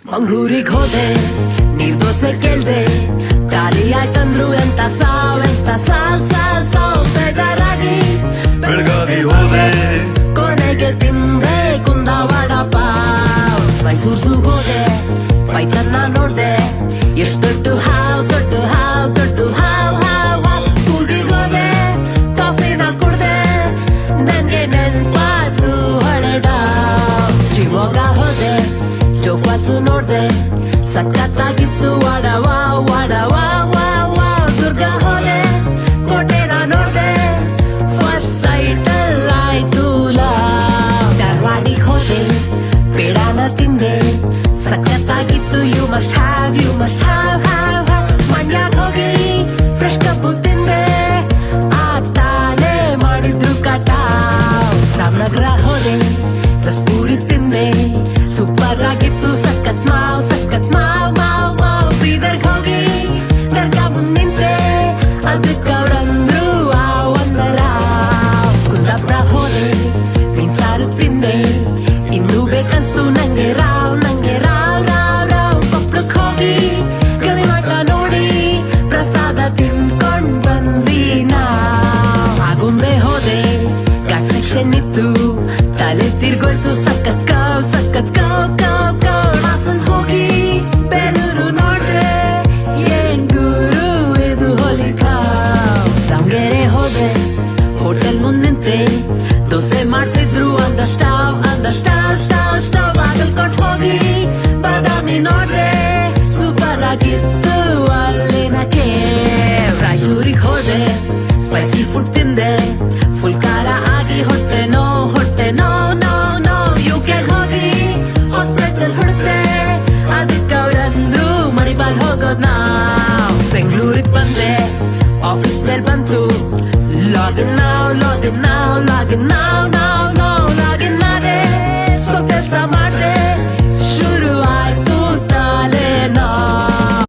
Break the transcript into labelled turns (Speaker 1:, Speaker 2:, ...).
Speaker 1: ಮಂಗ್ಳೂರಿಗ್ ಹೋದೆ ನೀರ್ ದೋಸೆ ಕೇಳ್ದೆ ಖಾಲಿ ಆಯ್ತಂದ್ರು ಎಂತ ಸಾವ್ ಬೇಜಾರಾಗಿ
Speaker 2: ಬೆಳಗಾವಿ ಹೋದೆ
Speaker 1: ಕೊನೆಗೆ ತಿಂದೆ ಕುಂದಾವಡ ಪಾವ್ ಮೈಸೂರ್ಸುಗ್ ಹೋದೆ ಪೈತನ್ನ ನೋಡ್ದೆ ಎಷ್ಟ್ ದೊಡ್ಡ ಹಾವ್ ಕೂಡಿಗ್ ಹೋದೆ ಕಾಫಿನ ಕುಡ್ದೆ ನನ್ಗೆ ನೆನ್ಪಾದ್ರು ಹೊಳೆಡ ಶಿವಮೊಗ್ಗ ಹೋದೆ ಜೋಪಾಸು ನೋಡ್ದೆ ಸಖತ್ತಾಗಿತ್ತು ವಾಡವಾ ದುರ್ಗ ಹೋದೆ ಕೋಟೆನ ನೋಡ್ದೆ ಫಸ್ಟ್ ಸೈಟ್ ಆಯ್ತು ಧಾರವಾಡಿಗೆ ಹೋದೆ ಪೇಡಾನ ತಿಂದೆ ಸಖತ್ತಾಗಿತ್ತು ಯು ಮಸ್ಟ್ ಹ್ಯಾವ್ ಮಂಡ್ಯಾಗ ಹೋಗಿ ಫ್ರೆಶ್ ಕಬ್ಬು ತಿಂದೆ ಆಗ್ತಾನೆ ಮಾಡಿದ್ರು ಕಟ ರಾಮನಗರ ಹೋದೆ ರಸಪೂರಿ ತಿಂದೆ ಸೂಪರ್ ಆಗಿತ್ತು ಸಖತ್ ಮಾವ್ ಬೀದರ್ಗ್ ಹೋಗಿ ದರ್ಗಾ ಮುಂದ್ ನಿಂತೆ ಅದಕ್ಕ ಅವ್ರಂದ್ರು ಒಂದರ ಕುಂದಾಪುರ ಹೋದೆ ಮೀನ್ ಸಾರು ತಿಂದೆ ಇನ್ನೂ ಬೇಕನ್ಸ್ತು ನಂಗೆ ರಾವ್ ಕೊಪ್ಪಳಕ್ ಹೋಗಿ ಕವಿ ಮಠ ನೋಡಿ ಪ್ರಸಾದ ತಿನ್ಕೊಂಡ್ ಬಂದ್ವಿ ಆಗುಂಬೆ ಹೋದೆ ಘಾಟ್ ಸೆಕ್ಷನ್ ಇತ್ತು ತಲೆ ತಿರ್ಗೋಯ್ತು ಸಖತ್ ಕಾವ್ ಹಾಸನ್ ಹೋಗಿ ಬೇಲೂರು ನೋಡ್ರೆ ಏನ್ ಗುರು ಇದು ಹೋಲಿ ಕಾವ್ ದಾವಣಗೆರೆ ಹೋದೆ ಹೋಟೆಲ್ ಮುಂದ್ ನಿಂತೆ ದೋಸೆ ಮಾಡ್ತಿದ್ರು ಅಂದ ಸ್ಟಾವ್ ಬಾಗಲ್ಕೋಟ್ ಹೋಗಿ ಬಾದಾಮಿ ನೋಡ್ರೆ ಸೂಪರ್ ಆಗಿತ್ತು ಅಲ್ಲಿನ ಕೇವ್ ರಾಯಚೂರಿಗ್ ಹೋದೆ ಸ್ಪೈಸಿ ಫುಡ್ ತಿಂದೆ ಫುಲ್ ಖಾರ ಆಗಿ ಹೊಟ್ಟೆ ನೋ ಯುಕೆಗ್ ಹೋಗಿ ಹಾಸ್ಪಿಟಲ್ ಹುಡುಕ್ತೆ ಅದಕ್ಕೆ ಅವ್ರಂದ್ರು ಮಣಿಪಾಲ್ ಹೋಗೋದ್ ನಾವ್ ಬೆಂಗಳೂರಿಗೆ ಬಂದೆ ಆಫೀಸ್ ಮೇಲ್ ಬಂತು ಲಾಗಿನ್ ನಾವ್